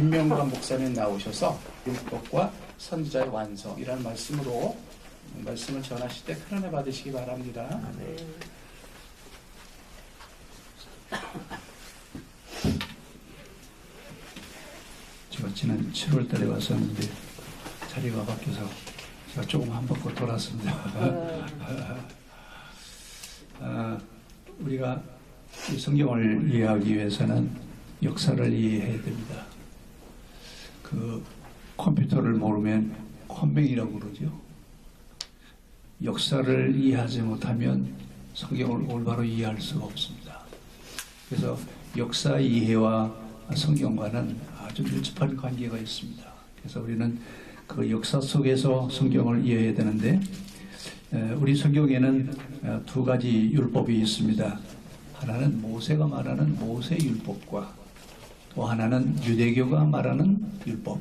김명관 목사님 나오셔서 율법과 선지자의 완성이라는 말씀으로 말씀을 전하실 때 큰 은혜 받으시기 바랍니다. 네. 제가 지난 7월 달에 왔었는데 자리가 바뀌어서 제가 조금 한 바퀴 돌았습니다. 우리가 이 성경을 이해하기 위해서는 역사를 이해해야 됩니다. 그 컴퓨터를 모르면 컴맹이라고 그러죠. 역사를 이해하지 못하면 성경을 올바로 이해할 수가 없습니다. 그래서 역사 이해와 성경과는 아주 밀접한 관계가 있습니다. 그래서 우리는 그 역사 속에서 성경을 이해해야 되는데, 우리 성경에는 두 가지 율법이 있습니다. 하나는 모세가 말하는 모세 율법과 또 하나는 유대교가 말하는 율법.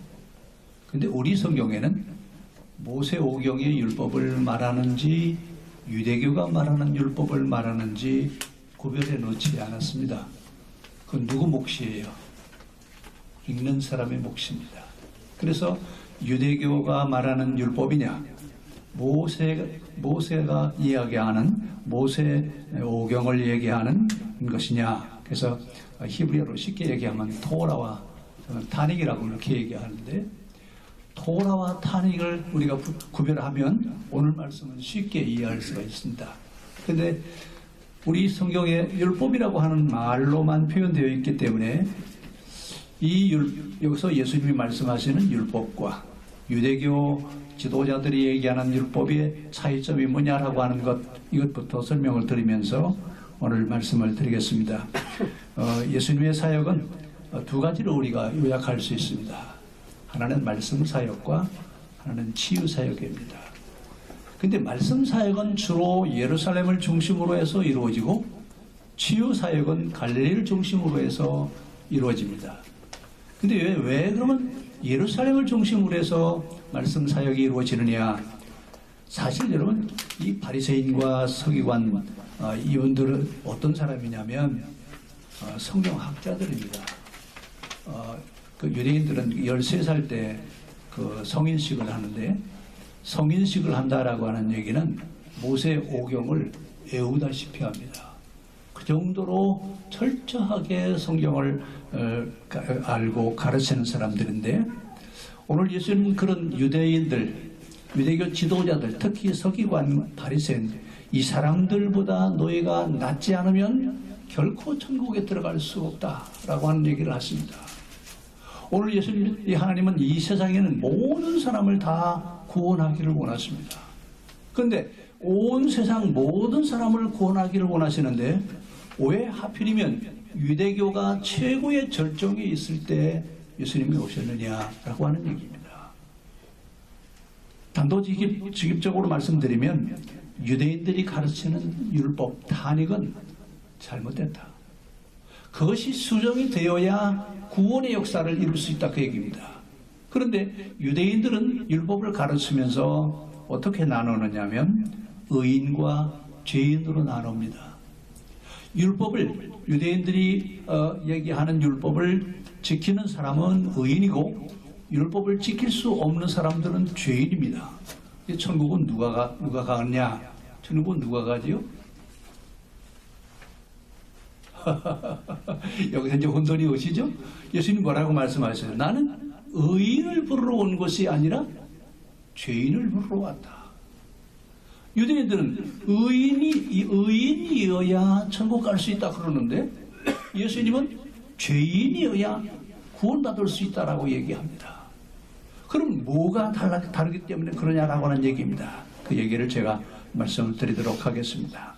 근데 우리 성경에는 모세 오경의 율법을 말하는지 유대교가 말하는 율법을 말하는지 구별해 놓지 않았습니다. 그건 누구 몫이에요? 읽는 사람의 몫입니다. 그래서 유대교가 말하는 율법이냐, 모세가 이야기하는 모세 오경을 얘기하는 것이냐. 그래서 히브리어로 쉽게 얘기하면 토라와 타닉이라고 이렇게 얘기하는데, 토라와 타닉을 우리가 구별하면 오늘 말씀은 쉽게 이해할 수가 있습니다. 근데 우리 성경에 율법이라고 하는 말로만 표현되어 있기 때문에 여기서 예수님이 말씀하시는 율법과 유대교 지도자들이 얘기하는 율법의 차이점이 뭐냐라고 하는 이것부터 설명을 드리면서 오늘 말씀을 드리겠습니다. 예수님의 사역은 두 가지로 우리가 요약할 수 있습니다. 하나는 말씀 사역과 하나는 치유 사역입니다. 근데 말씀 사역은 주로 예루살렘을 중심으로 해서 이루어지고 치유 사역은 갈릴리를 중심으로 해서 이루어집니다. 근데 왜 그러면 예루살렘을 중심으로 해서 말씀 사역이 이루어지느냐? 사실 여러분, 이 바리새인과 서기관 이분들은 어떤 사람이냐면 성경학자들입니다. 그 유대인들은 13살 때 그 성인식을 하는데, 성인식을 한다라고 하는 얘기는 모세 오경을 외우다시피 합니다. 그 정도로 철저하게 성경을 알고 가르치는 사람들인데, 오늘 예수님은 그런 유대인들, 유대교 지도자들, 특히 서기관, 바리새인, 이 사람들보다 너희가 낫지 않으면 결코 천국에 들어갈 수 없다라고 하는 얘기를 하십니다. 오늘 예수님, 하나님은 이 세상에는 모든 사람을 다 구원하기를 원하십니다. 그런데 온 세상 모든 사람을 구원하기를 원하시는데 왜 하필이면 유대교가 최고의 절정에 있을 때 예수님이 오셨느냐라고 하는 얘기입니다. 단도직입적으로 말씀드리면 유대인들이 가르치는 율법, 탄익은 잘못됐다. 그것이 수정이 되어야 구원의 역사를 이룰 수 있다, 그 얘기입니다. 그런데 유대인들은 율법을 가르치면서 어떻게 나누느냐면 의인과 죄인으로 나눕니다. 유대인들이 얘기하는 율법을 지키는 사람은 의인이고 율법을 지킬 수 없는 사람들은 죄인입니다. 천국은 누가 가느냐? 천국은 누가 가지요? 여기서 이제 혼돈이 오시죠? 예수님 뭐라고 말씀하셨어요? 나는 의인을 부르러 온 것이 아니라 죄인을 부르러 왔다. 유대인들은 의인이어야 천국 갈 수 있다 그러는데, 예수님은 죄인이어야 구원받을 수 있다라고 얘기합니다. 그럼 뭐가 다르기 때문에 그러냐라고 하는 얘기입니다. 그 얘기를 제가 말씀을 드리도록 하겠습니다.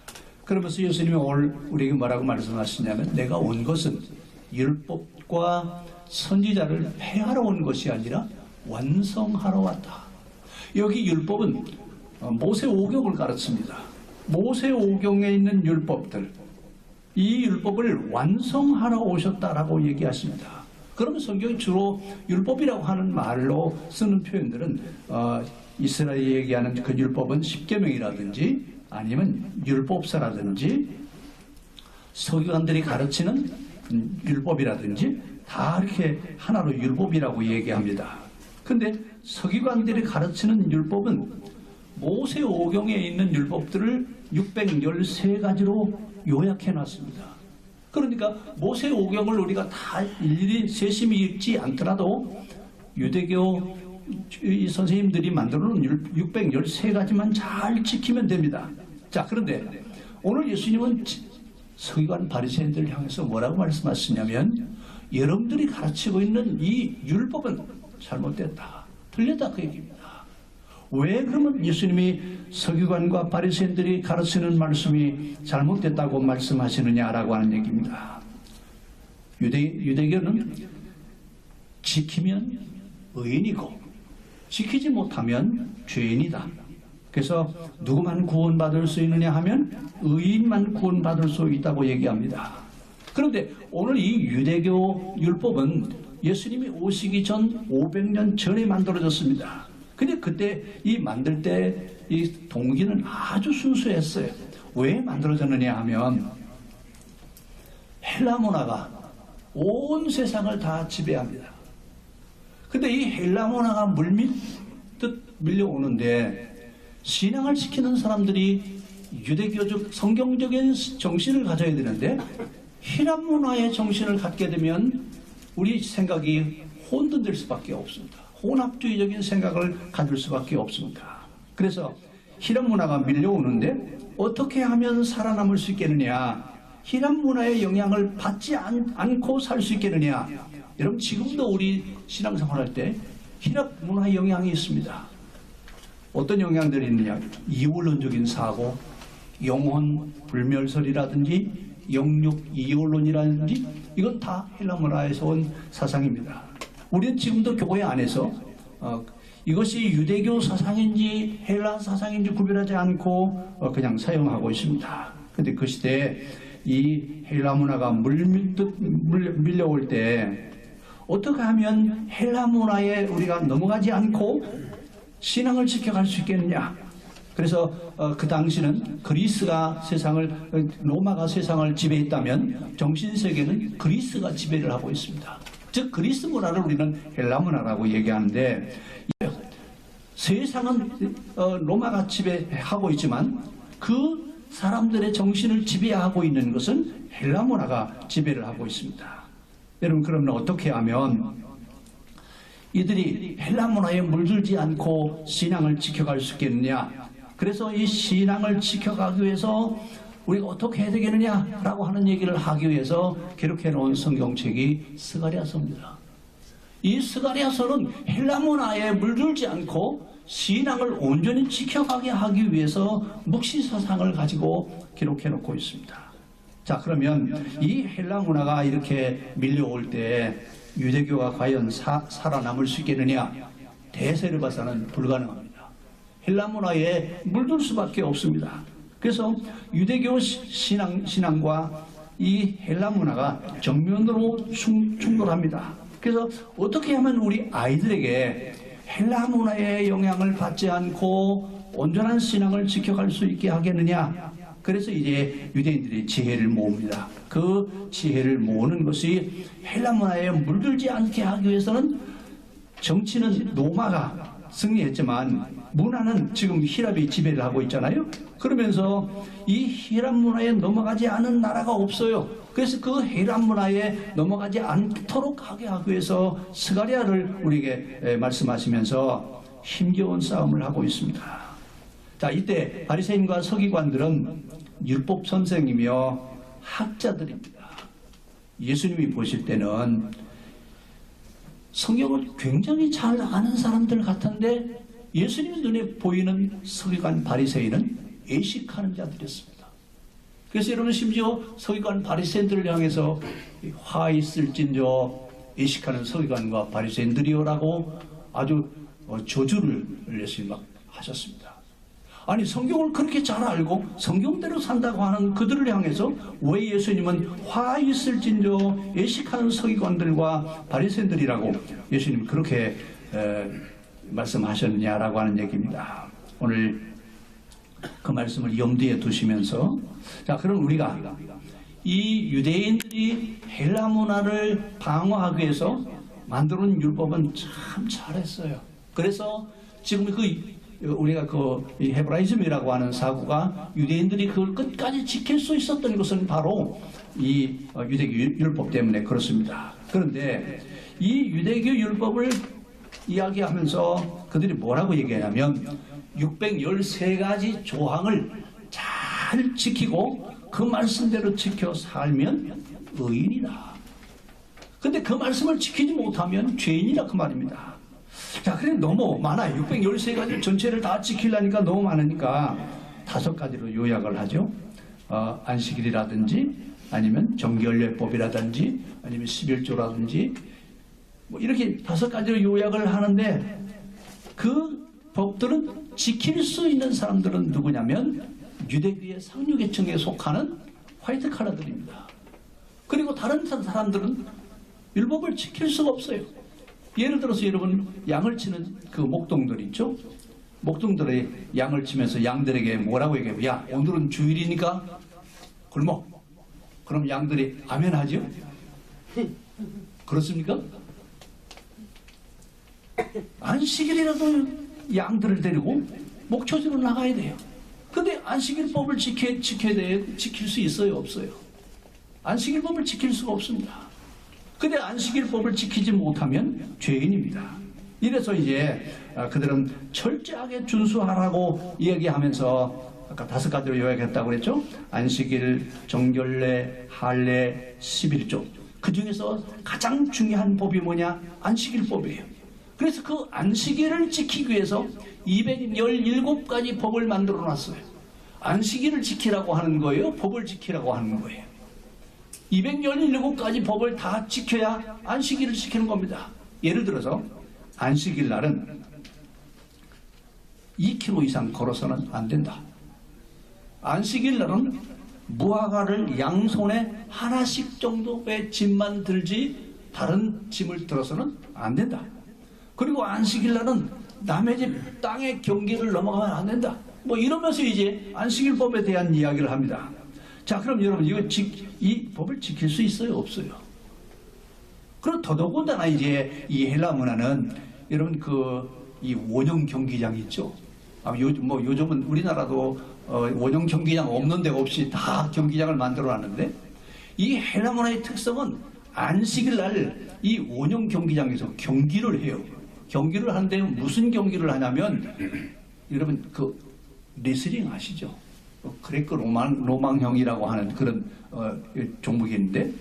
그러면서 예수님이 오늘 우리에게 뭐라고 말씀하시냐면, 내가 온 것은 율법과 선지자를 폐하러 온 것이 아니라 완성하러 왔다. 여기 율법은 모세 오경을 가르칩니다. 모세 오경에 있는 율법들, 이 율법을 완성하러 오셨다라고 얘기하십니다. 그러면 성경이 주로 율법이라고 하는 말로 쓰는 표현들은 이스라엘이 얘기하는 그 율법은 십계명이라든지 아니면 율법서라든지 서기관들이 가르치는 율법이라든지 다 이렇게 하나로 율법이라고 얘기합니다. 근데 서기관들이 가르치는 율법은 모세 오경에 있는 율법들을 613가지로 요약해 놨습니다. 그러니까 모세 오경을 우리가 다 일일이 세심히 읽지 않더라도 유대교 이 선생님들이 만들어 놓은 613가지만 잘 지키면 됩니다. 자, 그런데 오늘 예수님은 서기관 바리새인들을 향해서 뭐라고 말씀하시냐면 여러분들이 가르치고 있는 이 율법은 잘못됐다, 틀렸다, 그 얘기입니다. 왜 그러면 예수님이 서기관과 바리새인들이 가르치는 말씀이 잘못됐다고 말씀하시느냐라고 하는 얘기입니다. 유대교는 지키면 의인이고 지키지 못하면 죄인이다. 그래서 누구만 구원받을 수 있느냐 하면 의인만 구원받을 수 있다고 얘기합니다. 그런데 오늘 이 유대교 율법은 예수님이 오시기 전 500년 전에 만들어졌습니다. 근데 그때 이 만들 때 이 동기는 아주 순수했어요. 왜 만들어졌느냐 하면 헬라 문화가 온 세상을 다 지배합니다. 근데 이 헬라 문화가 물밀듯 밀려오는데 신앙을 지키는 사람들이 유대교적 성경적인 정신을 가져야 되는데 히랍 문화의 정신을 갖게 되면 우리 생각이 혼돈될 수밖에 없습니다. 혼합주의적인 생각을 가질 수밖에 없습니다. 그래서 히랍 문화가 밀려오는데 어떻게 하면 살아남을 수 있겠느냐, 히랍 문화의 영향을 받지 않고 살 수 있겠느냐. 여러분 지금도 우리 신앙생활할 때 히랍 문화의 영향이 있습니다. 어떤 영향들이 있느냐, 이원론적인 사고, 영혼 불멸설이라든지 영육 이원론이라든지 이건 다 헬라 문화에서 온 사상입니다. 우리는 지금도 교회 안에서 이것이 유대교 사상인지 헬라 사상인지 구별하지 않고 그냥 사용하고 있습니다. 그런데 그 시대에 이 헬라 문화가 밀려올 때 어떻게 하면 헬라 문화에 우리가 넘어가지 않고 신앙을 지켜갈 수 있겠느냐. 그래서 그 당시는 그리스가 로마가 세상을 지배했다면 정신세계는 그리스가 지배를 하고 있습니다. 즉 그리스 문화를 우리는 헬라 문화라고 얘기하는데 세상은 로마가 지배하고 있지만 그 사람들의 정신을 지배하고 있는 것은 헬라 문화가 지배를 하고 있습니다. 여러분 그러면 어떻게 하면 이들이 헬라 문화에 물들지 않고 신앙을 지켜갈 수 있겠느냐. 그래서 이 신앙을 지켜가기 위해서 우리가 어떻게 해야 되겠느냐라고 하는 얘기를 하기 위해서 기록해 놓은 성경책이 스가랴서입니다. 이 스가랴서는 헬라 문화에 물들지 않고 신앙을 온전히 지켜가게 하기 위해서 묵시사상을 가지고 기록해 놓고 있습니다. 자, 그러면 이 헬라 문화가 이렇게 밀려올 때 유대교가 과연 살아남을 수 있겠느냐? 대세를 봐서는 불가능합니다. 헬라 문화에 물들 수밖에 없습니다. 그래서 유대교 신앙과 이 헬라 문화가 정면으로 충돌합니다. 그래서 어떻게 하면 우리 아이들에게 헬라 문화의 영향을 받지 않고 온전한 신앙을 지켜갈 수 있게 하겠느냐. 그래서 이제 유대인들이 지혜를 모읍니다. 그 지혜를 모으는 것이 헬라 문화에 물들지 않게 하기 위해서는 정치는 로마가 승리했지만 문화는 지금 히랍이 지배를 하고 있잖아요. 그러면서 이 히랍 문화에 넘어가지 않은 나라가 없어요. 그래서 그 히랍 문화에 넘어가지 않도록 하게 하기 위해서 스가랴를 우리에게 말씀하시면서 힘겨운 싸움을 하고 있습니다. 자, 이때 바리새인과 서기관들은 율법 선생이며 학자들입니다. 예수님이 보실 때는 성경을 굉장히 잘 아는 사람들 같은데 예수님 눈에 보이는 서기관 바리새인은 애식하는 자들이었습니다. 그래서 여러분 심지어 서기관 바리새인들을 향해서 화 있을진저 애식하는 서기관과 바리새인들이요라고 아주 저주를 예수님 막 하셨습니다. 아니 성경을 그렇게 잘 알고 성경대로 산다고 하는 그들을 향해서 왜 예수님은 화 있을진저 애식하는 서기관들과 바리새인들이라고 예수님이 그렇게 말씀하셨느냐라고 하는 얘기입니다. 오늘 그 말씀을 염두에 두시면서 자, 그럼 우리가 이 유대인들이 헬라 문화를 방어하기 위해서 만드는 율법은 참 잘했어요. 그래서 지금 우리가 이 헤브라이즘이라고 하는 사고가 유대인들이 그걸 끝까지 지킬 수 있었던 것은 바로 이 유대교 율법 때문에 그렇습니다. 그런데 이 유대교 율법을 이야기하면서 그들이 뭐라고 얘기하냐면 613가지 조항을 잘 지키고 그 말씀대로 지켜 살면 의인이다. 근데 그 말씀을 지키지 못하면 죄인이라 그 말입니다. 자, 그래 너무 많아요. 613가지 전체를 다 지키려니까 너무 많으니까 5가지로 요약을 하죠. 안식일이라든지 아니면 정결례법이라든지 아니면 11조라든지 뭐 이렇게 5가지로 요약을 하는데 그 법들은 지킬 수 있는 사람들은 누구냐면 유대교의 상류계층에 속하는 화이트 칼라들입니다. 그리고 다른 사람들은 율법을 지킬 수가 없어요. 예를 들어서 여러분 양을 치는 그 목동들 있죠? 목동들의 양을 치면서 양들에게 뭐라고 얘기해요? 야, 오늘은 주일이니까 굶어. 그럼 양들이 아멘 하죠? 그렇습니까? 안식일이라도 양들을 데리고 목초지로 나가야 돼요. 근데 안식일법을 지킬 수 있어요? 없어요? 안식일법을 지킬 수가 없습니다. 근데 안식일법을 지키지 못하면 죄인입니다. 이래서 이제 그들은 철저하게 준수하라고 얘기하면서 아까 5가지로 요약했다고 그랬죠? 안식일, 정결례, 할례, 11조. 그 중에서 가장 중요한 법이 뭐냐? 안식일법이에요. 그래서 그 안식일을 지키기 위해서 217가지 법을 만들어 놨어요. 안식일을 지키라고 하는 거예요? 법을 지키라고 하는 거예요? 217가지 법을 다 지켜야 안식일을 지키는 겁니다. 예를 들어서 안식일 날은 2km 이상 걸어서는 안 된다. 안식일 날은 무화과를 양손에 하나씩 정도의 짐만 들지 다른 짐을 들어서는 안 된다. 그리고 안식일 날은 남의 집 땅의 경계를 넘어가면 안 된다. 뭐 이러면서 이제 안식일법에 대한 이야기를 합니다. 자, 그럼 여러분 이 법을 지킬 수 있어요? 없어요? 그럼 더더군다나 이제 이 헬라 문화는 여러분 이 원형 경기장 있죠? 요즘은 우리나라도 원형 경기장 없는 데가 없이 다 경기장을 만들어 놨는데 이 헬라 문화의 특성은 안식일 날 이 원형 경기장에서 경기를 해요. 경기를 하는데 무슨 경기를 하냐면 여러분 레슬링 아시죠? 그레코 로망형이라고 하는 그런 종목이 있는데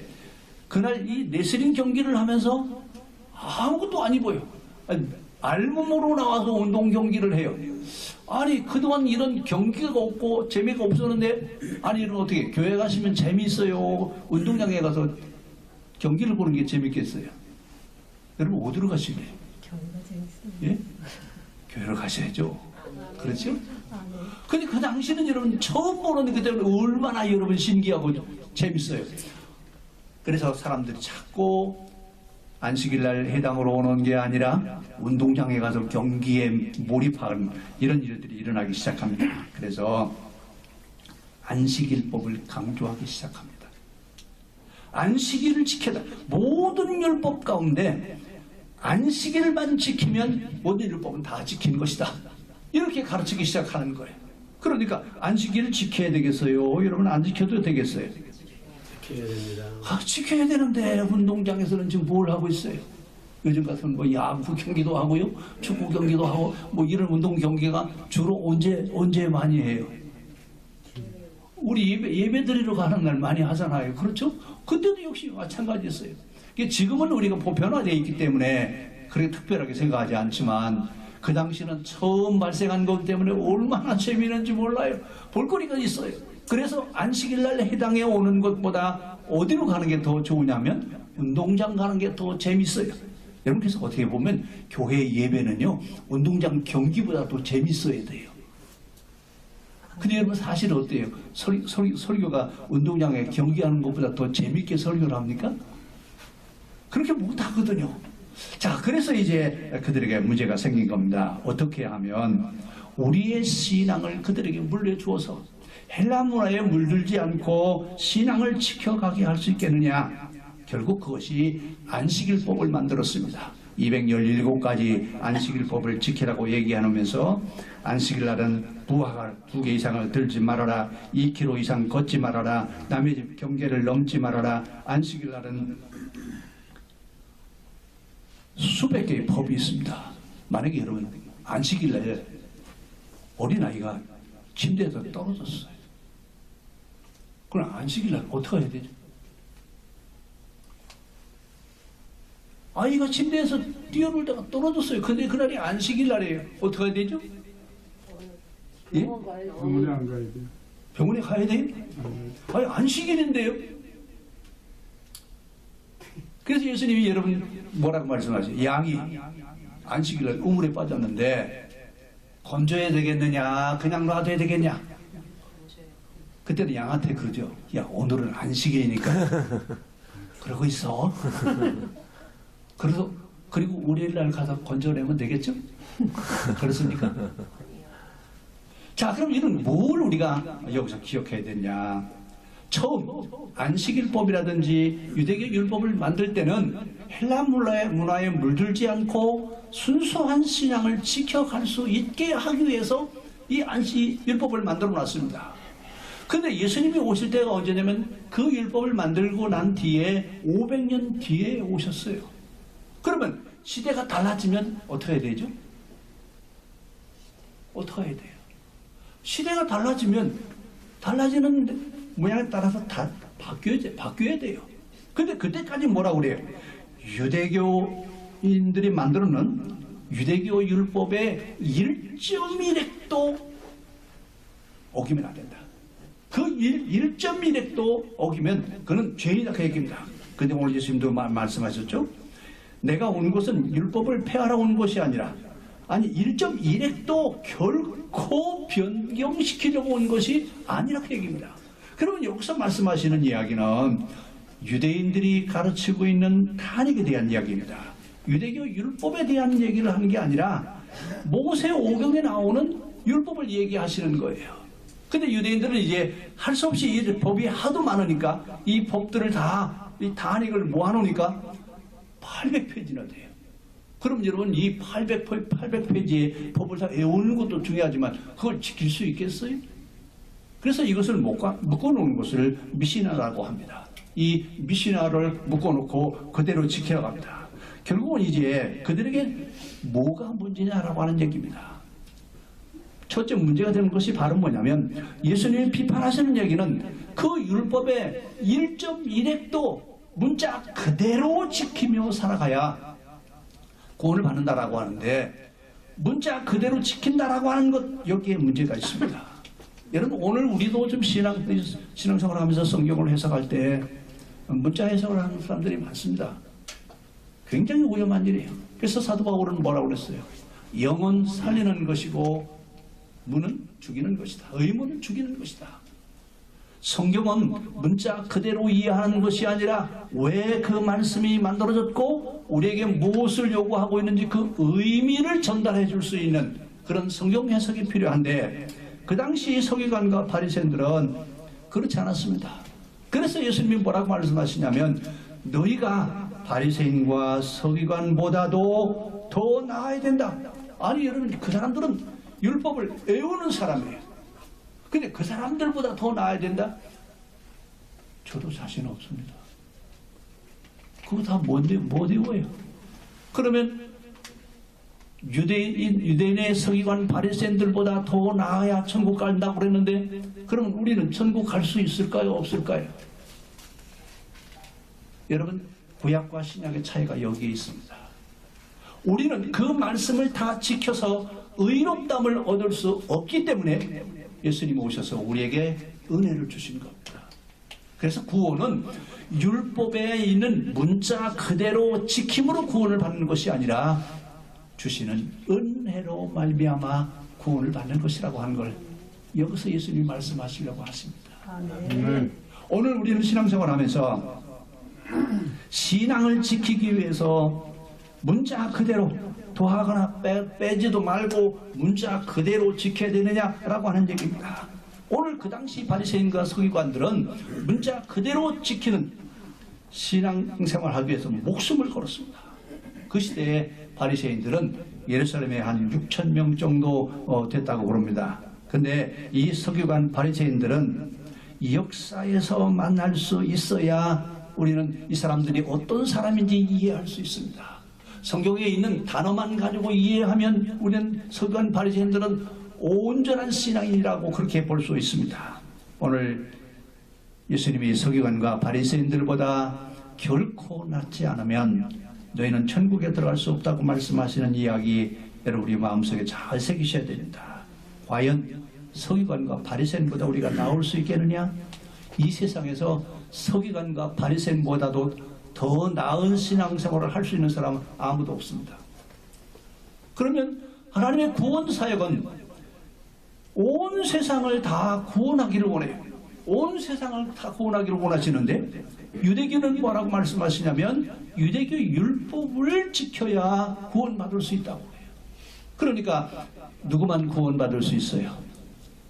그날 이 레슬링 경기를 하면서 아무것도 안 입어요. 알몸으로 나와서 운동 경기를 해요. 아니 그동안 이런 경기가 없고 재미가 없었는데 아니 이러면 어떻게 교회 가시면 재미있어요? 운동장에 가서 경기를 보는 게 재밌겠어요? 여러분 어디로 가실래요? 교회가 재밌어요. 예? 교회로 가셔야죠. 그렇죠? 근데 그 당시는 여러분 처음 보는 그 때문에 얼마나 여러분 신기하고 재밌어요. 그래서 사람들이 자꾸 안식일 날 해당으로 오는 게 아니라 운동장에 가서 경기에 몰입하는 이런 일들이 일어나기 시작합니다. 그래서 안식일법을 강조하기 시작합니다. 안식일을 지켜다. 모든 율법 가운데 안식일만 지키면 모든 율법은 다 지킨 것이다. 이렇게 가르치기 시작하는 거예요. 그러니까 안식일을 지켜야 되겠어요? 여러분 안 지켜도 되겠어요? 지켜야 됩니다. 지켜야 되는데 운동장에서는 지금 뭘 하고 있어요? 요즘 같은 뭐 야구 경기도 하고요, 축구 경기도 하고 뭐 이런 운동 경기가 주로 언제 많이 해요? 우리 예배 드리러 가는 날 많이 하잖아요. 그렇죠? 그때도 역시 마찬가지였어요. 지금은 우리가 보편화되어 있기 때문에 그렇게 특별하게 생각하지 않지만 그 당시는 처음 발생한 것 때문에 얼마나 재미있는지 몰라요. 볼거리가 있어요. 그래서 안식일 날 해당해 오는 것보다 어디로 가는 게 더 좋으냐면 운동장 가는 게 더 재밌어요. 여러분께서 어떻게 보면 교회 예배는요 운동장 경기보다 더 재밌어야 돼요. 근데 여러분 사실 어때요? 설교가 운동장에 경기하는 것보다 더 재밌게 설교를 합니까? 그렇게 못하거든요. 자, 그래서 이제 그들에게 문제가 생긴 겁니다. 어떻게 하면 우리의 신앙을 그들에게 물려주어서 헬라 문화에 물들지 않고 신앙을 지켜가게 할 수 있겠느냐? 결국 그것이 안식일법을 만들었습니다. 217가지 안식일법을 지키라고 얘기하면서 안식일 날은 부하가 2개 이상을 들지 말아라, 2km 이상 걷지 말아라, 남의 집 경계를 넘지 말아라. 안식일 날은 수백 개의 법이 있습니다. 만약에 여러분 안식일 날에 어린아이가 침대에서 떨어졌어요. 그럼 안식일 날 어떻게 해야 되죠? 아이가 침대에서 뛰어놀다가 떨어졌어요. 근데 그날이 안식일 날이에요. 어떻게 해야 되죠? 예? 병원에 안 가야 돼. 병원에 가야 돼요? 아니 안식일인데요. 그래서 예수님이 여러분 뭐라고 말씀하세요? 양이 안식일 날 우물에 빠졌는데 건져야 되겠느냐 그냥 놔둬야 되겠냐? 그때는 양한테 그러죠. 야 오늘은 안식일이니까 그러고 있어. 그리고 월요일날 가서 건져내면 되겠죠? 그렇습니까? 자, 그럼 이는 뭘 우리가 여기서 기억해야 되냐? 처음 안식일법이라든지 유대교 율법을 만들 때는 헬라 문화에 물들지 않고 순수한 신앙을 지켜갈 수 있게 하기 위해서 이 안식일법을 만들어 놨습니다. 근데 예수님이 오실 때가 언제냐면 그 율법을 만들고 난 뒤에 500년 뒤에 오셨어요. 그러면 시대가 달라지면 어떻게 해야 되죠? 어떻게 해야 돼요? 시대가 달라지면 달라지는 모양에 따라서 다 바뀌어야 돼요. 근데 그때까지 뭐라고 그래요? 유대교인들이 만들어 놓은 유대교 율법의 1.1획도 어기면 안 된다. 그 1.1획도 어기면 그는 죄인이다 그 얘기입니다. 근데 오늘 예수님도 말씀하셨죠? 내가 온 것은 율법을 폐하러 온 것이 아니라 1.1획도 결코 변경시키려고 온 것이 아니라 그 얘기입니다. 그러면 여기서 말씀하시는 이야기는 유대인들이 가르치고 있는 탄핵에 대한 이야기입니다. 유대교 율법에 대한 얘기를 하는 게 아니라 모세오경에 나오는 율법을 얘기하시는 거예요. 근데 유대인들은 이제 할 수 없이 이 법이 하도 많으니까 이 법들을 다 이 탄핵을 모아놓으니까 800페이지나 돼요. 그럼 여러분 이 800페이지의 법을 다 외우는 것도 중요하지만 그걸 지킬 수 있겠어요? 그래서 이것을 묶어놓은 것을 미시나라고 합니다. 이 미시나를 묶어놓고 그대로 지키라고 합니다. 결국은 이제 그들에게 뭐가 문제냐라고 하는 얘기입니다. 첫째 문제가 되는 것이 바로 뭐냐면 예수님이 비판하시는 얘기는 그 율법의 1.1획도 문자 그대로 지키며 살아가야 구원을 받는다라고 하는데 문자 그대로 지킨다라고 하는 것 여기에 문제가 있습니다. 여러분 오늘 우리도 좀 신앙생활을 하면서 성경을 해석할 때 문자 해석을 하는 사람들이 많습니다. 굉장히 위험한 일이에요. 그래서 사도 바울은 뭐라고 그랬어요? 영은 살리는 것이고 문은 죽이는 것이다. 의문은 죽이는 것이다. 성경은 문자 그대로 이해하는 것이 아니라 왜 그 말씀이 만들어졌고 우리에게 무엇을 요구하고 있는지 그 의미를 전달해 줄 수 있는 그런 성경 해석이 필요한데 그 당시 서기관과 바리새인들은 그렇지 않았습니다. 그래서 예수님이 뭐라고 말씀하시냐면 너희가 바리새인과 서기관보다도 더 나아야 된다. 아니 여러분 그 사람들은 율법을 외우는 사람이에요. 근데 그 사람들보다 더 나아야 된다? 저도 자신 없습니다. 그거 다 못 외워요. 그러면 유대인의 서기관 바리새인들보다 더 나아야 천국 간다고 그랬는데 그러면 우리는 천국 갈 수 있을까요? 없을까요? 여러분 구약과 신약의 차이가 여기에 있습니다. 우리는 그 말씀을 다 지켜서 의롭담을 얻을 수 없기 때문에 예수님이 오셔서 우리에게 은혜를 주신 겁니다. 그래서 구원은 율법에 있는 문자 그대로 지킴으로 구원을 받는 것이 아니라 주시는 은혜로 말미암아 구원을 받는 것이라고 하는 걸 여기서 예수님이 말씀하시려고 하십니다. 네. 오늘 우리는 신앙생활하면서 신앙을 지키기 위해서 문자 그대로 더하거나 빼지도 말고 문자 그대로 지켜야 되느냐라고 하는 얘기입니다. 오늘 그 당시 바리새인과 서기관들은 문자 그대로 지키는 신앙생활을 하기 위해서 목숨을 걸었습니다. 그 시대에 바리새인들은 예루살렘에 한 6천 명 정도 됐다고 그럽니다. 근데 이 서기관 바리새인들은 이 역사에서 만날 수 있어야 우리는 이 사람들이 어떤 사람인지 이해할 수 있습니다. 성경에 있는 단어만 가지고 이해하면 우리는 서기관 바리새인들은 온전한 신앙인이라고 그렇게 볼 수 있습니다. 오늘 예수님이 서기관과 바리새인들보다 결코 낫지 않으면 너희는 천국에 들어갈 수 없다고 말씀하시는 이야기 여러분 우리 마음속에 잘 새기셔야 됩니다. 과연 서기관과 바리새인보다 우리가 나을 수 있겠느냐? 이 세상에서 서기관과 바리새인보다도 더 나은 신앙생활을 할 수 있는 사람은 아무도 없습니다. 그러면 하나님의 구원 사역은 온 세상을 다 구원하기를 원해요. 온 세상을 다 구원하기를 원하시는데 유대교는 뭐라고 말씀하시냐면 유대교 율법을 지켜야 구원받을 수 있다고 해요. 그러니까 누구만 구원받을 수 있어요?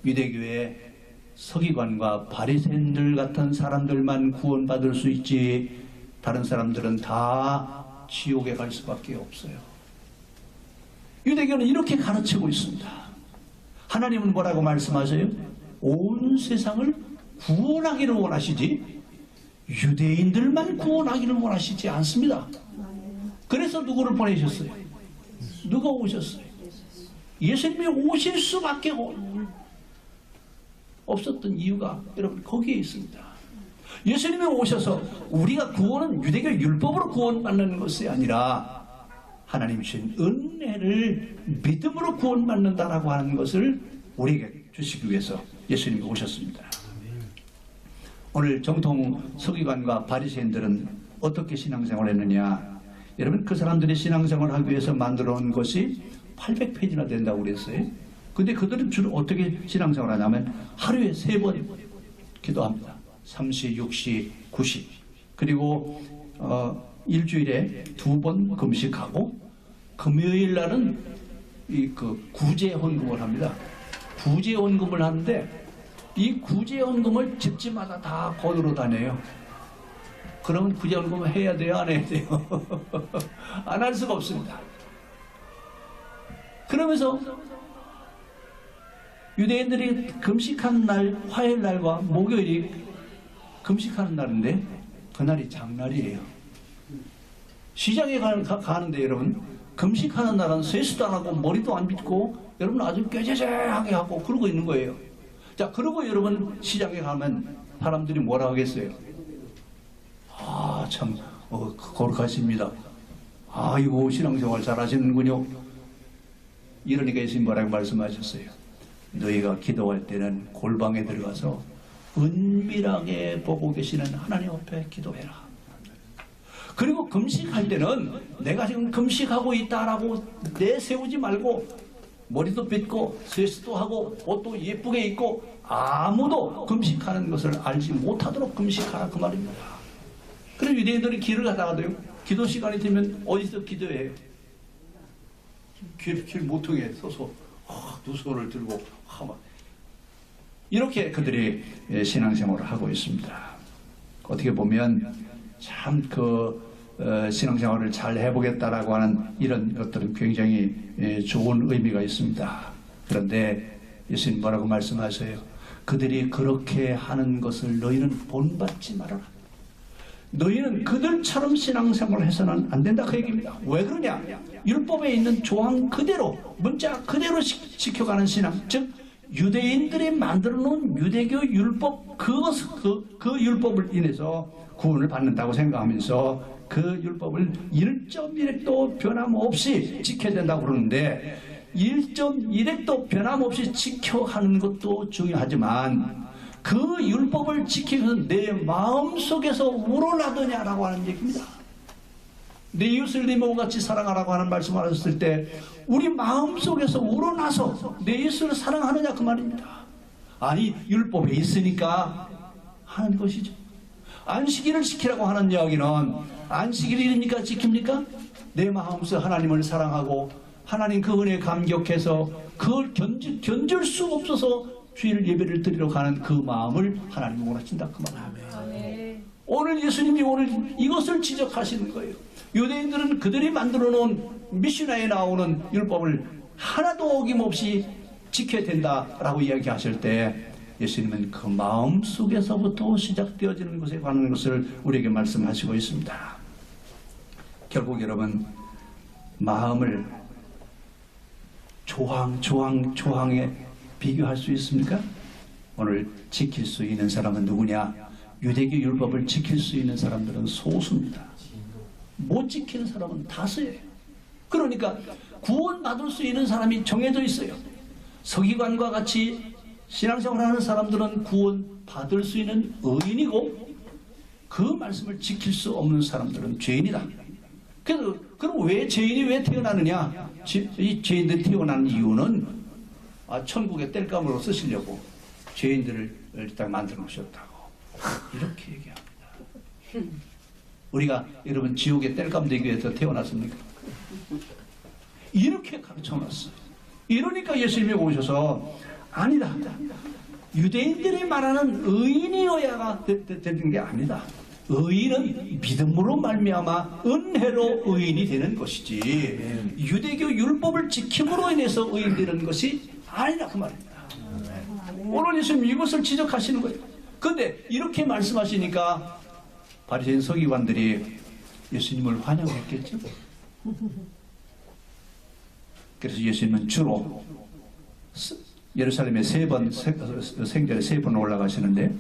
유대교의 서기관과 바리새인들 같은 사람들만 구원받을 수 있지 다른 사람들은 다 지옥에 갈 수밖에 없어요. 유대교는 이렇게 가르치고 있습니다. 하나님은 뭐라고 말씀하세요? 온 세상을 구원하기를 원하시지 유대인들만 구원하기를 원하시지 않습니다. 그래서 누구를 보내셨어요? 누가 오셨어요? 예수님이 오실 수밖에 없었던 이유가 여러분 거기에 있습니다. 예수님이 오셔서 우리가 구원은 유대교 율법으로 구원받는 것이 아니라 하나님 주신 은혜를 믿음으로 구원받는다라고 하는 것을 우리에게 주시기 위해서 예수님이 오셨습니다. 오늘 정통 서기관과 바리새인들은 어떻게 신앙생활을 했느냐? 여러분 그 사람들이 신앙생활을 하기 위해서 만들어 온 것이 800페이지나 된다고 그랬어요. 근데 그들은 주로 어떻게 신앙생활을 하냐면 하루에 3번 기도합니다. 3시, 6시, 9시. 그리고 일주일에 2번 금식하고 금요일 날은 구제 헌금을 합니다. 구제 헌금을 하는데 이 구제 헌금을 집집마다 다 거두러 다녀요. 그러면 구제 헌금을 해야 돼요? 안 해야 돼요? 안 할 수가 없습니다. 그러면서 유대인들이 금식하는 날, 화요일 날과 목요일이 금식하는 날인데 그날이 장날이에요. 시장에 가는데 여러분 금식하는 날은 세수도 안 하고 머리도 안 빗고 여러분 아주 꾀죄죄하게 하고 그러고 있는 거예요. 자, 그리고 여러분 시장에 가면 사람들이 뭐라 하겠어요? 아, 참 거룩하십니다. 아이고 신앙생활 잘 하시는군요. 이러니까 예수님 뭐라고 말씀하셨어요? 너희가 기도할 때는 골방에 들어가서 은밀하게 보고 계시는 하나님 앞에 기도해라. 그리고 금식할 때는 내가 지금 금식하고 있다라고 내세우지 말고 머리도 빗고 세수도 하고 옷도 예쁘게 입고 아무도 금식하는 것을 알지 못하도록 금식하라 그 말입니다. 그럼 유대인들이 길을 가다가도요 기도 시간이 되면 어디서 기도해요? 길 모퉁이에 서서 두 손을 들고 이렇게 그들이 신앙생활을 하고 있습니다. 어떻게 보면 참 신앙생활을 잘 해보겠다라고 하는 이런 것들은 굉장히 좋은 의미가 있습니다. 그런데 예수님 뭐라고 말씀하세요? 그들이 그렇게 하는 것을 너희는 본받지 말아라. 너희는 그들처럼 신앙생활을 해서는 안 된다 그 얘기입니다. 왜 그러냐? 율법에 있는 조항 그대로 문자 그대로 지켜가는 신앙, 즉 유대인들이 만들어 놓은 유대교 율법 그 율법을 인해서 구원을 받는다고 생각하면서 그 율법을 1.1획도 변함없이 지켜야 된다고 그러는데 1.1획도 변함없이 지켜가는 것도 중요하지만 그 율법을 지키면서 내 마음속에서 우러나더냐라고 하는 얘기입니다. 내 이웃을 네 몸과 같이 사랑하라고 하는 말씀을 하셨을 때 우리 마음속에서 우러나서 내 이웃을 사랑하느냐 그 말입니다. 아니 율법에 있으니까 하는 것이죠. 안식일을 지키라고 하는 이야기는 안식일이니까 지킵니까? 내 마음속에 하나님을 사랑하고 하나님 그 은혜에 감격해서 그걸 견딜 수 없어서 주일 예배를 드리러 가는 그 마음을 하나님이 원하신다 그 말입니다. 아멘. 오늘 예수님이 오늘 이것을 지적하시는 거예요. 유대인들은 그들이 만들어 놓은 미시나에 나오는 율법을 하나도 어김없이 지켜야 된다라고 이야기하실 때 예수님은 그 마음 속에서부터 시작되어지는 것에 관한 것을 우리에게 말씀하시고 있습니다. 결국 여러분, 마음을 조항에 비교할 수 있습니까? 오늘 지킬 수 있는 사람은 누구냐? 유대교 율법을 지킬 수 있는 사람들은 소수입니다. 못 지키는 사람은 다수예요. 그러니까 구원받을 수 있는 사람이 정해져 있어요. 서기관과 같이 신앙생활을 하는 사람들은 구원받을 수 있는 의인이고 그 말씀을 지킬 수 없는 사람들은 죄인이다. 그래서 그럼 왜 죄인이 왜 태어나느냐? 이 죄인들이 태어난 이유는 천국의 땔감으로 쓰시려고 죄인들을 일단 만들어 놓으셨다고 이렇게 얘기합니다. 우리가 여러분 지옥의 땔감 되기 위해서 태어났습니까? 이렇게 가르쳐 놨어요. 이러니까 예수님이 오셔서 아니다. 유대인들이 말하는 의인이어야가 되는 게 아니다. 의인은 믿음으로 말미암아 은혜로 의인이 되는 것이지 유대교 율법을 지킴으로 인해서 의인 되는 것이 아니라 그 말입니다. 오늘 예수님 이것을 지적하시는 거예요. 그런데 이렇게 말씀하시니까 바리새인 서기관들이 예수님을 환영했겠죠. 그래서 예수님은 주로 예루살렘에 생전에 3번 올라가시는데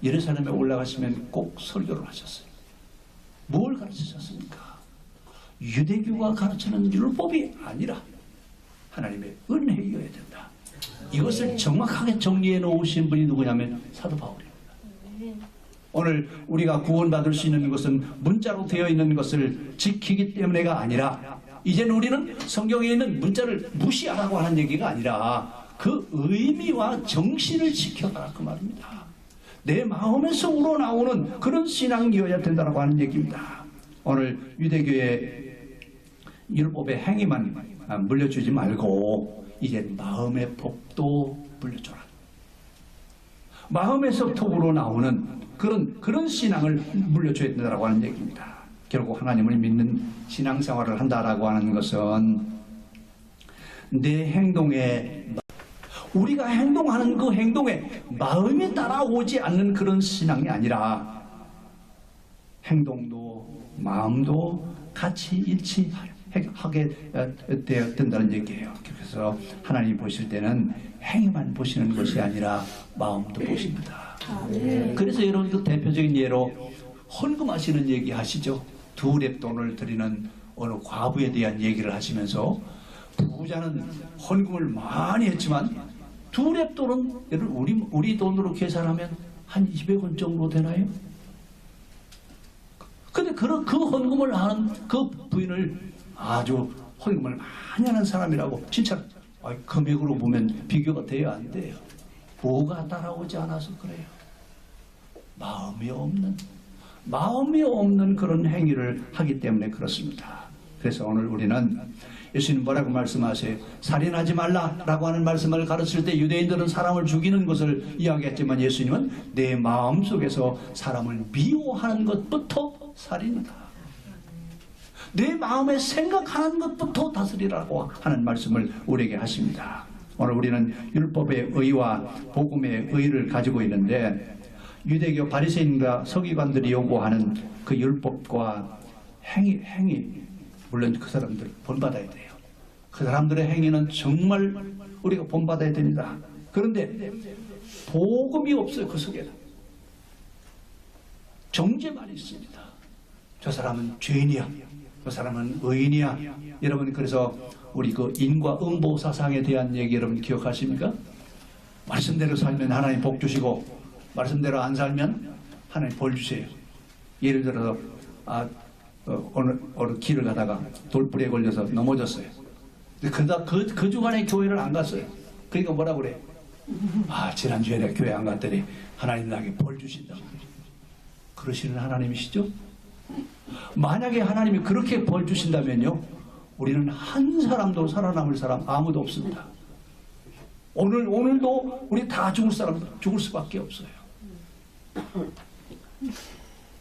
예루살렘에 올라가시면 꼭 설교를 하셨어요. 뭘 가르치셨습니까? 유대교가 가르치는 율법이 아니라 하나님의 은혜여야 된다. 이것을 정확하게 정리해 놓으신 분이 누구냐면 사도 바울입니다. 오늘 우리가 구원받을 수 있는 것은 문자로 되어 있는 것을 지키기 때문에가 아니라 이제는 우리는 성경에 있는 문자를 무시하라고 하는 얘기가 아니라 그 의미와 정신을 지켜가라 그 말입니다. 내 마음에서 우러나오는 그런 신앙이어야 된다고 하는 얘기입니다. 오늘 유대교의 율법의 행위만 물려주지 말고 이제 마음의 법도 물려줘라. 마음에서부터 우러나오는 그런 신앙을 물려줘야 된다고 하는 얘기입니다. 결국 하나님을 믿는 신앙생활을 한다라고 하는 것은 내 행동에 우리가 행동하는 그 행동에 마음이 따라오지 않는 그런 신앙이 아니라 행동도 마음도 같이 일치하게 된다는 얘기예요. 그래서 하나님 보실 때는 행위만 보시는 것이 아니라 마음도 보십니다. 그래서 여러분 그 대표적인 예로 헌금하시는 얘기 하시죠. 2렙돈을 드리는 어느 과부에 대한 얘기를 하시면서 부자는 헌금을 많이 했지만 2렙돈은 우리 돈으로 계산하면 한 200원 정도 되나요? 근데 그 헌금을 하는 그 부인을 아주 헌금을 많이 하는 사람이라고 진짜 금액으로 보면 비교가 돼야 안 돼요. 뭐가 따라오지 않아서 그래요. 마음이 없는 그런 행위를 하기 때문에 그렇습니다. 그래서 오늘 우리는 예수님 뭐라고 말씀하세요? 살인하지 말라라고 하는 말씀을 가르칠 때 유대인들은 사람을 죽이는 것을 이야기했지만 예수님은 내 마음속에서 사람을 미워하는 것부터 살인이다. 내 마음에 생각하는 것부터 다스리라고 하는 말씀을 우리에게 하십니다. 오늘 우리는 율법의 의와 복음의 의를 가지고 있는데 유대교 바리새인과 서기관들이 요구하는 그 율법과 행위 물론 그 사람들 본받아야 돼요. 그 사람들의 행위는 정말 우리가 본받아야 됩니다. 그런데 복음이 없어요. 그 속에는 정죄만 있습니다. 저 사람은 죄인이야, 저 사람은 의인이야. 여러분 그래서 우리 그 인과 응보 사상에 대한 얘기 여러분 기억하십니까? 말씀대로 살면 하나님 복 주시고 말씀대로 안 살면 하나님 벌 주세요. 예를 들어서 어느 길을 가다가 돌불에 걸려서 넘어졌어요. 그러다 그 주간에 교회를 안 갔어요. 그러니까 뭐라 그래? 지난주에 내가 교회 안 갔더니 하나님 나에게 벌 주신다고. 그러시는 하나님이시죠? 만약에 하나님이 그렇게 벌 주신다면요, 우리는 한 사람도 살아남을 사람 아무도 없습니다. 오늘도 우리 다 죽을 수밖에 없어요.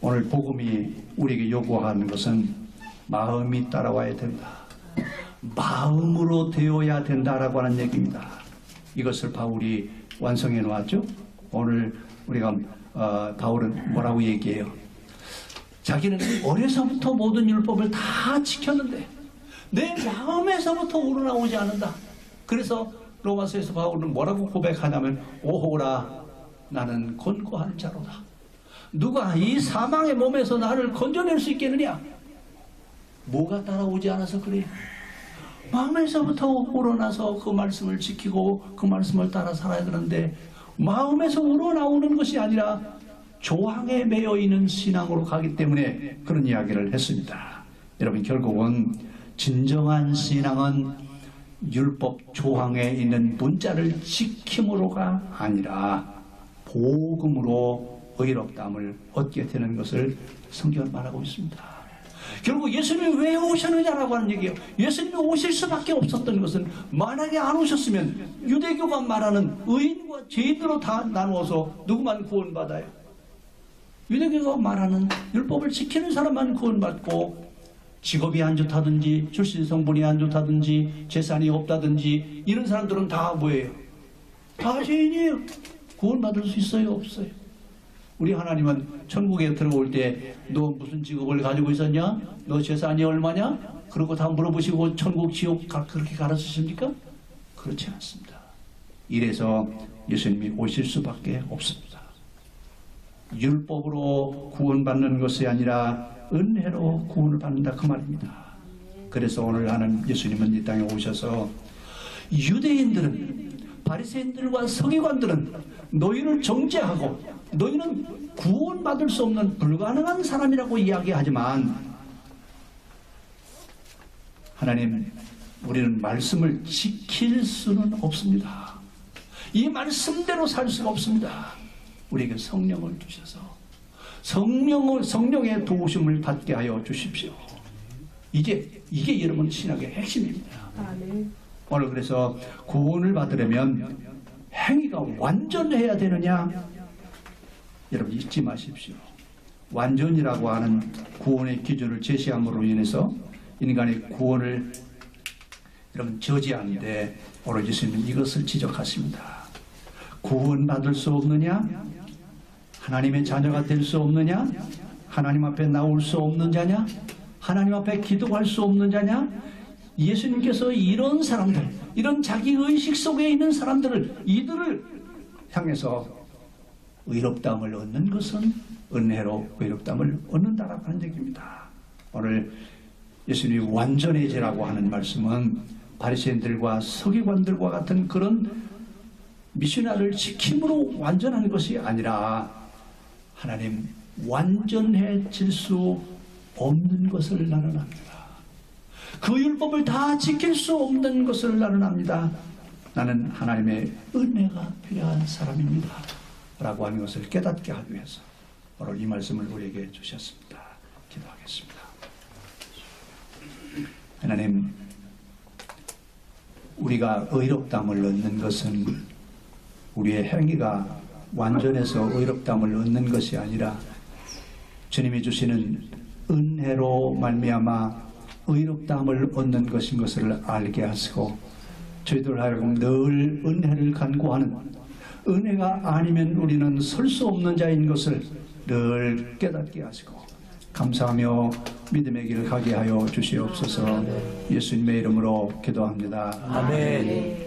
오늘 복음이 우리에게 요구하는 것은 마음이 따라와야 된다. 마음으로 되어야 된다라고 하는 얘기입니다. 이것을 바울이 완성해 놓았죠. 오늘 우리가 바울은 뭐라고 얘기해요? 자기는 어려서부터 모든 율법을 다 지켰는데 내 마음에서부터 우러나오지 않는다. 그래서 로마서에서 바울은 뭐라고 고백하냐면 오호라 나는 곤고한 자로다. 누가 이 사망의 몸에서 나를 건져낼 수 있겠느냐? 뭐가 따라오지 않아서 그래? 마음에서부터 우러나서 그 말씀을 지키고 그 말씀을 따라 살아야 되는데 마음에서 우러나오는 것이 아니라 조항에 매여 있는 신앙으로 가기 때문에 그런 이야기를 했습니다. 여러분 결국은 진정한 신앙은 율법 조항에 있는 문자를 지킴으로가 아니라 복음으로 의롭다함을 얻게 되는 것을 성경은 말하고 있습니다. 결국 예수님이 왜 오셨느냐라고 하는 얘기예요. 예수님이 오실 수밖에 없었던 것은 만약에 안 오셨으면 유대교가 말하는 의인과 죄인으로 다 나누어서 누구만 구원받아요? 유대교가 말하는 율법을 지키는 사람만 구원받고 직업이 안 좋다든지 출신 성분이 안 좋다든지 재산이 없다든지 이런 사람들은 다 뭐예요? 다 죄인이에요. 구원받을 수 있어요? 없어요? 우리 하나님은 천국에 들어올 때 너 무슨 직업을 가지고 있었냐? 너 재산이 얼마냐? 그러고 다 물어보시고 천국 지옥 그렇게 가르치십니까? 그렇지 않습니다. 이래서 예수님이 오실 수밖에 없습니다. 율법으로 구원받는 것이 아니라 은혜로 구원을 받는다 그 말입니다. 그래서 오늘 하는 예수님은 이 땅에 오셔서 유대인들은 바리새인들과 서기관들은 너희를 정죄하고 너희는 구원받을 수 없는 불가능한 사람이라고 이야기하지만 하나님 우리는 말씀을 지킬 수는 없습니다. 이 말씀대로 살 수가 없습니다. 우리에게 성령을 주셔서 성령의 도우심을 받게 하여 주십시오. 이게 여러분 신학의 핵심입니다. 오늘 그래서 구원을 받으려면 행위가 완전해야 되느냐? 여러분 잊지 마십시오. 완전이라고 하는 구원의 기준을 제시함으로 인해서 인간의 구원을 여러분 저지하는데 오늘 예수님은 이것을 지적하십니다. 구원받을 수 없느냐? 하나님의 자녀가 될 수 없느냐? 하나님 앞에 나올 수 없는 자냐? 하나님 앞에 기도할 수 없는 자냐? 예수님께서 이런 사람들, 이런 자기 의식 속에 있는 사람들을 이들을 향해서 의롭다함을 얻는 것은 은혜로 의롭다함을 얻는다라고 하는 얘기입니다. 오늘 예수님이 완전해지라고 하는 말씀은 바리새인들과 서기관들과 같은 그런 미션을 지킴으로 완전한 것이 아니라 하나님 완전해질 수 없는 것을 나는 압니다. 그 율법을 다 지킬 수 없는 것을 나는 압니다. 나는 하나님의 은혜가 필요한 사람입니다. 라고 하는 것을 깨닫게 하기 위해서 오늘 이 말씀을 우리에게 주셨습니다. 기도하겠습니다. 하나님, 우리가 의롭다함을 얻는 것은 우리의 행위가 완전해서 의롭다함을 얻는 것이 아니라 주님이 주시는 은혜로 말미암아 의롭다함을 얻는 것인 것을 알게 하시고 저희들 하여금 늘 은혜를 간구하는 은혜가 아니면 우리는 설 수 없는 자인 것을 늘 깨닫게 하시고 감사하며 믿음의 길을 가게 하여 주시옵소서. 예수님의 이름으로 기도합니다. 아멘.